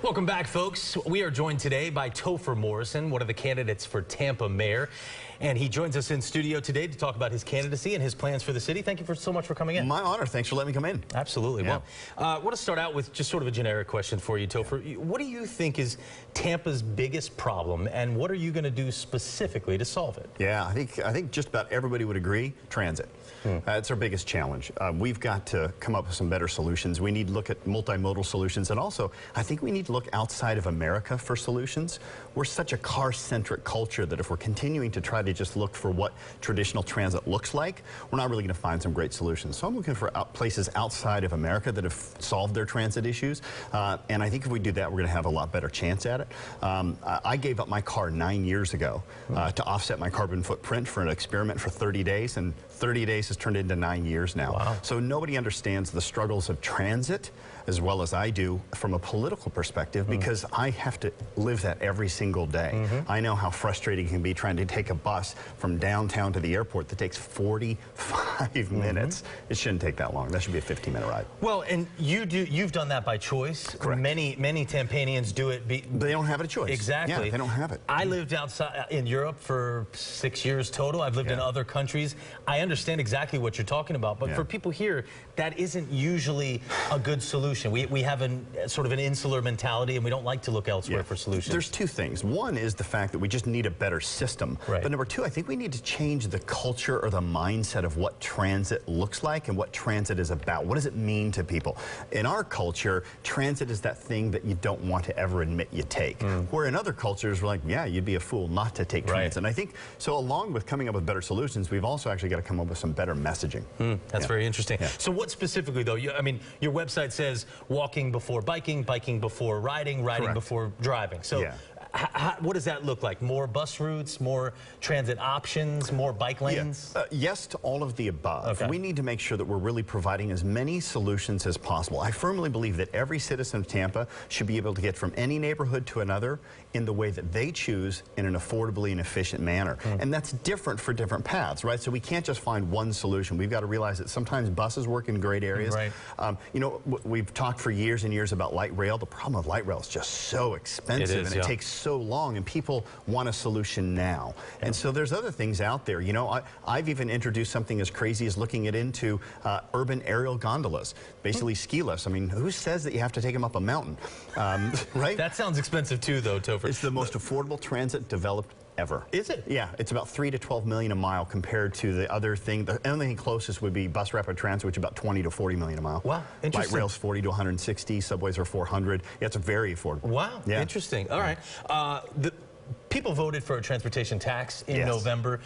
Welcome back, folks. We are joined today by Topher Morrison, one of the candidates for Tampa mayor. And he joins us in studio today to talk about his candidacy and his plans for the city. Thank you so much for coming in. My honor. Thanks for letting me come in. Absolutely. Yeah. Well, I want to start out with just sort of a generic question for you, Topher. Yeah. What do you think is Tampa's biggest problem, and what are you going to do specifically to solve it? Yeah, I think just about everybody would agree, transit. It's our biggest challenge. We've got to come up with some better solutions. We need to look at multimodal solutions, and also I think we need to look outside of America for solutions. We're such a car-centric culture that if we're continuing to try to just look for what traditional transit looks like, we're not really going to find some great solutions. So I'm looking for places outside of America that have solved their transit issues, and I think if we do that, we're going to have a lot better chance at it. I gave up my car 9 years ago to offset my carbon footprint for an experiment for 30 days, and 30 days has turned into 9 years now. Wow. So nobody understands the struggles of transit as well as I do from a political perspective, because I have to live that every single day. I know how frustrating it can be trying to take a bus from downtown to the airport that takes 45 minutes. It shouldn't take that long. That should be a 15-minute ride. Well, and you've done that by choice. Correct. Many Tampanians do it. They don't have a choice. Exactly. Yeah, they don't have it. I lived outside in Europe for 6 years total. I've lived in other countries. I understand exactly what you're talking about, but for people here, that isn't usually a good solution. We have sort of an insular mentality, and we don't like to look elsewhere for solutions. There's two things. One is the fact that we just need a better system. Right. But number two, I think we need to change the culture or the mindset of what transit looks like and what transit is about. What does it mean to people? In our culture, transit is that thing that you don't want to ever admit you take. Where in other cultures, we're like, yeah, you'd be a fool not to take transit. And I think, so along with coming up with better solutions, we've also actually got to come up with some better messaging. That's very interesting. So what specifically, though? I mean, your website says walking before biking, biking before riding, riding before driving. So what does that look like? More bus routes, more transit options, more bike lanes? Yes to all of the above. We need to make sure that we're really providing as many solutions as possible. I firmly believe that every citizen of Tampa should be able to get from any neighborhood to another in the way that they choose in an affordably and efficient manner. And that's different for different paths, right? So we can't just find one solution. We've got to realize that sometimes buses work in great areas. You know, we've talked for years and years about light rail. The problem with light rail is just so expensive, and it takes so long, and people want a solution now. And so there's other things out there. You know, I've even introduced something as crazy as looking into urban aerial gondolas, basically ski lifts. I mean, who says that you have to take them up a mountain, right? That sounds expensive too, though, Topher. It's the most affordable transit developed ever. Is it? Yeah, it's about $3 to $12 million a mile compared to the other thing. The only thing closest would be bus rapid transit, which is about $20 to $40 million a mile. Wow, interesting. Light rail's 40 to 160, subways are 400. Yeah, it's very affordable. Wow, interesting. All right. The people voted for a transportation tax in November.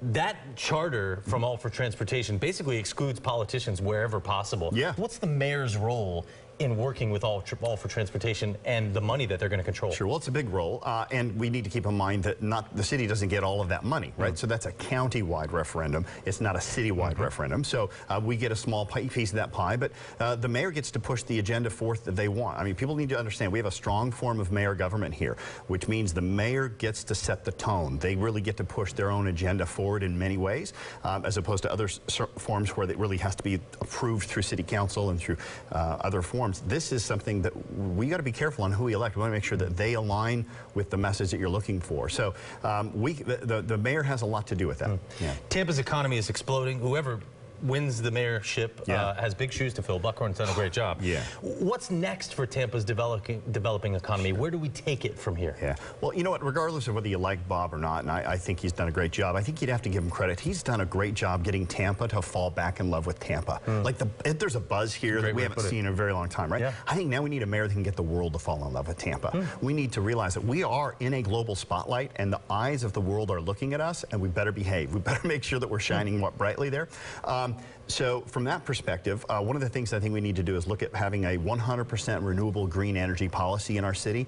That charter from All for Transportation basically excludes politicians wherever possible. What's the mayor's role in working with All for Transportation and the money that they're going to control? Sure, well, it's a big role, and we need to keep in mind that the city doesn't get all of that money, right? So that's a county-wide referendum. It's not a city-wide referendum. So we get a small piece of that pie, but the mayor gets to push the agenda forth that they want. I mean, people need to understand we have a strong form of mayor government here, which means the mayor gets to set the tone. They really get to push their own agenda forward in many ways, as opposed to other forms where it really has to be approved through city council and through other forms. This is something that we got to be careful on who we elect. We want to make sure that they align with the message that you're looking for. So the mayor has a lot to do with that. Tampa's economy is exploding. Whoever wins the mayorship has big shoes to fill. Buckhorn's done a great job. What's next for Tampa's developing economy? Where do we take it from here? Well, you know what, regardless of whether you like Bob or not, and I think he's done a great job, I think you'd have to give him credit. He's done a great job getting Tampa to fall back in love with Tampa. Like there's a buzz here that we haven't seen in a very long time, right? I think now we need a mayor that can get the world to fall in love with Tampa. We need to realize that we are in a global spotlight, and the eyes of the world are looking at us, and we better behave. We better make sure that we're shining brightly there. So from that perspective, one of the things I think we need to do is look at having a 100% renewable green energy policy in our city.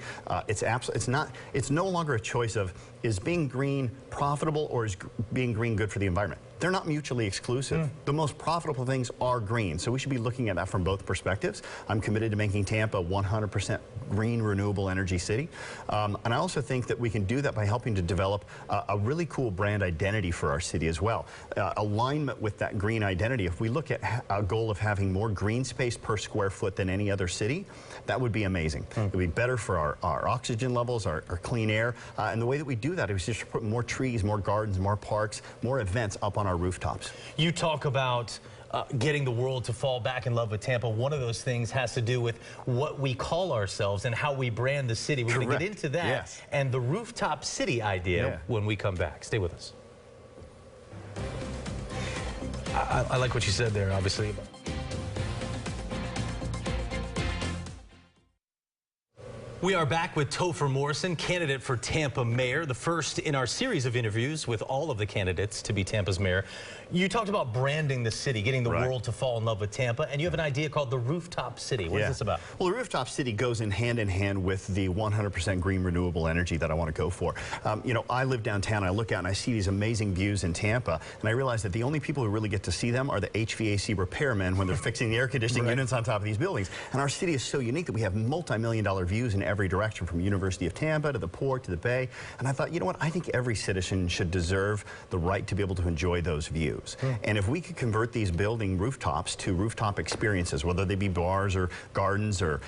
It's no longer a choice of, is being green profitable or is being green good for the environment? they're not mutually exclusive. The most profitable things are green, so we should be looking at that from both perspectives. I'm committed to making Tampa 100% green, renewable energy city. And I also think that we can do that by helping to develop a really cool brand identity for our city as well. Alignment with that green identity, if we look at a goal of having more green space per square foot than any other city, that would be amazing. It would be better for our oxygen levels, our clean air, and the way that we do that is just put more trees, more gardens, more parks, more events up on our rooftops. You talk about getting the world to fall back in love with Tampa. One of those things has to do with what we call ourselves and how we brand the city. We're going to get into that and the rooftop city idea when we come back. Stay with us. I like what you said there, obviously. We are back with Topher Morrison, candidate for Tampa mayor, the first in our series of interviews with all of the candidates to be Tampa's mayor. You talked about branding the city, getting the world to fall in love with Tampa, and you have an idea called the Rooftop City. What is this about? Well, the Rooftop City goes in hand with the 100% green renewable energy that I want to go for. You know, I live downtown, I look out and I see these amazing views in Tampa, and I realize that the only people who really get to see them are the HVAC repairmen when they're fixing the air conditioning units on top of these buildings. And our city is so unique that we have multi-million-dollar views in every direction, from University of Tampa to the port to the bay. And I thought, you know what, I think every citizen should deserve the right to be able to enjoy those views. And if we could convert these building rooftops to rooftop experiences, whether they be bars or gardens or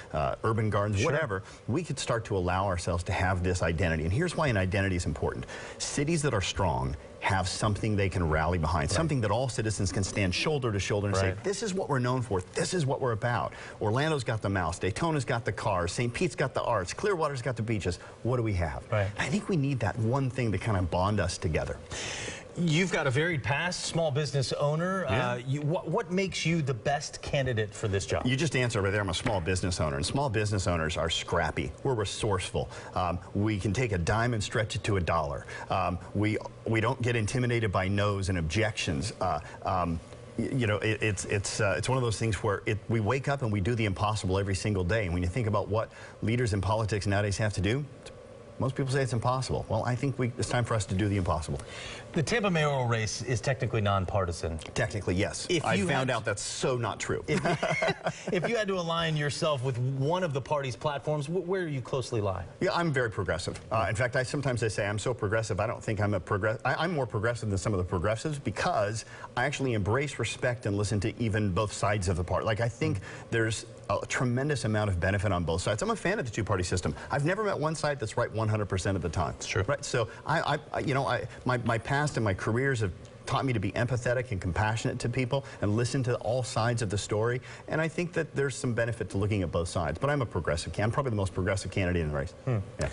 urban gardens, whatever, we could start to allow ourselves to have this identity. And here's why an identity is important. Cities that are strong have something they can rally behind, something that all citizens can stand shoulder to shoulder and say, this is what we're known for, this is what we're about. Orlando's got the mouse, Daytona's got the cars, St. Pete's got the arts, Clearwater's got the beaches. What do we have? I think we need that one thing to kind of bond us together. You've got a varied past, small business owner. What makes you the best candidate for this job? You just answered right there. I'm a small business owner, and small business owners are scrappy. We're resourceful. We can take a dime and stretch it to a dollar. We don't get intimidated by no's and objections. You know, it's one of those things where we wake up and we do the impossible every single day. And when you think about what leaders in politics nowadays have to do, most people say it's impossible. Well, I think it's time for us to do the impossible. The Tampa mayoral race is technically nonpartisan. Technically, yes. I found out that's so not true. If you had to align yourself with one of the party's platforms, where do you closely lie? Yeah, I'm very progressive. In fact, sometimes I say I'm so progressive, I don't think I'm I'm more progressive than some of the progressives because I actually embrace, respect, and listen to even both sides of the party. Like, I think there's a tremendous amount of benefit on both sides. I'm a fan of the two-party system. I've never met one side that's right 100% of the time. It's true. Right? So my past and my careers have taught me to be empathetic and compassionate to people and listen to all sides of the story. And I think that there's some benefit to looking at both sides. But I'm a progressive candidate. I'm probably the most progressive candidate in the race. Yeah.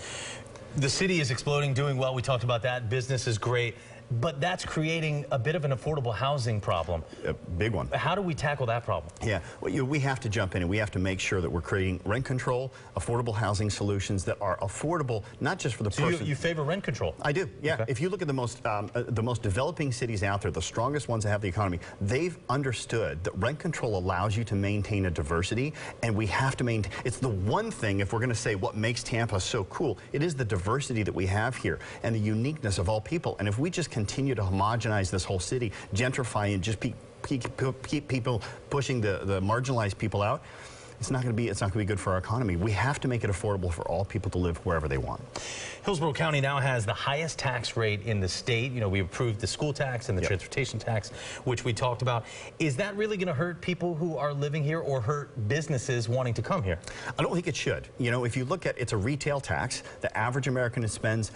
The city is exploding, doing well. We talked about that. Business is great. But that's creating a bit of an affordable housing problem. A big one. How do we tackle that problem? Yeah, well, we have to jump in and we have to make sure that we're creating rent control, affordable housing solutions that are affordable, not just for the person. So you favor rent control? I do, yeah. Okay. If you look at the most developing cities out there, the strongest ones that have the economy, they've understood that rent control allows you to maintain a diversity, and we have to maintain. It's the one thing, if we're going to say what makes Tampa so cool, it is the diversity that we have here and the uniqueness of all people. And if we just continue to homogenize this whole city, gentrify, and just keep people pushing the marginalized people out, it's not going to be good for our economy. We have to make it affordable for all people to live wherever they want. Hillsborough County now has the highest tax rate in the state. You know, we approved the school tax and the transportation tax, which we talked about. Is that really going to hurt people who are living here or hurt businesses wanting to come here? I don't think it should. You know, if you look at it's a retail tax, the average American spends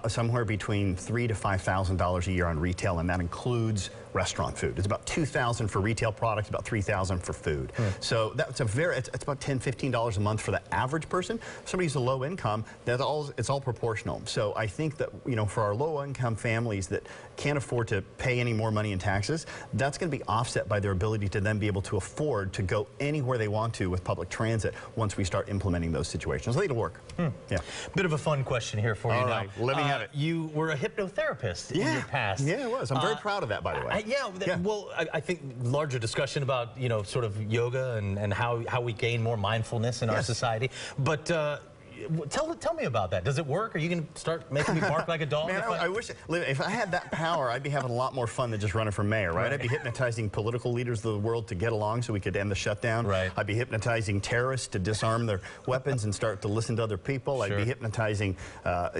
somewhere between $3,000 to $5,000 a year on retail, and that includes restaurant food. It's about $2,000 for retail products, about $3,000 for food. So that's it's about $10, $15 a month for the average person. Somebody who's a low income, it's all proportional. So I think that, you know, for our low income families that can't afford to pay any more money in taxes, that's going to be offset by their ability to then be able to afford to go anywhere they want to with public transit once we start implementing those situations. It'll work. Yeah. Bit of a fun question here for you now. All right, let me have it. You were a hypnotherapist in your past. Yeah, it was. I'm very proud of that, by the way. Well, I think larger discussion about, you know, sort of yoga and how we gain more mindfulness in our society. But tell me about that. Does it work? Are you going to start making me bark like a dog? Man, I wish, if I had that power, I'd be having a lot more fun than just running for mayor, right? I'd be hypnotizing political leaders of the world to get along so we could end the shutdown. Right. I'd be hypnotizing terrorists to disarm their weapons and start to listen to other people. I'd be hypnotizing,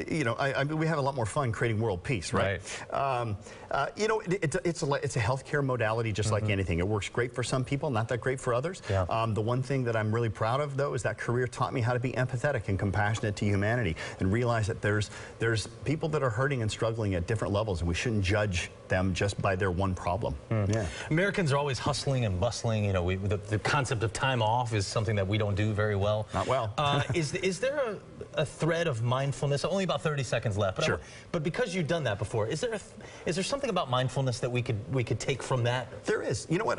you know, I mean, we have a lot more fun creating world peace, right? You know, it's a healthcare modality just like anything. It works great for some people, not that great for others. The one thing that I'm really proud of, though, is that career taught me how to be empathetic and compassionate to humanity and realize that there's people that are hurting and struggling at different levels, and we shouldn't judge them just by their one problem. Americans are always hustling and bustling. You know, the concept of time off is something that we don't do very well. Not well. Is there a thread of mindfulness? Only about 30 seconds left. But, but because you've done that before, is there something about mindfulness that we could take from that? There is. You know what?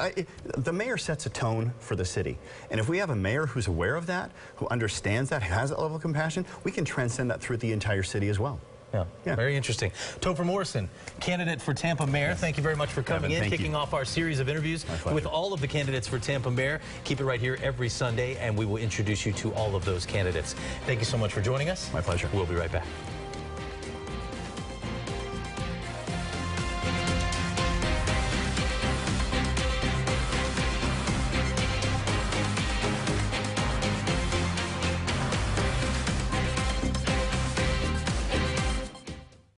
The mayor sets a tone for the city, and if we have a mayor who's aware of that, who understands that, has that level of compassion, we can transcend that through the entire city as well. Yeah, very interesting. Topher Morrison, candidate for Tampa Mayor. Thank you very much for coming in, kicking off our series of interviews with all of the candidates for Tampa Mayor. Keep it right here every Sunday, and we will introduce you to all of those candidates. Thank you so much for joining us. My pleasure. We'll be right back.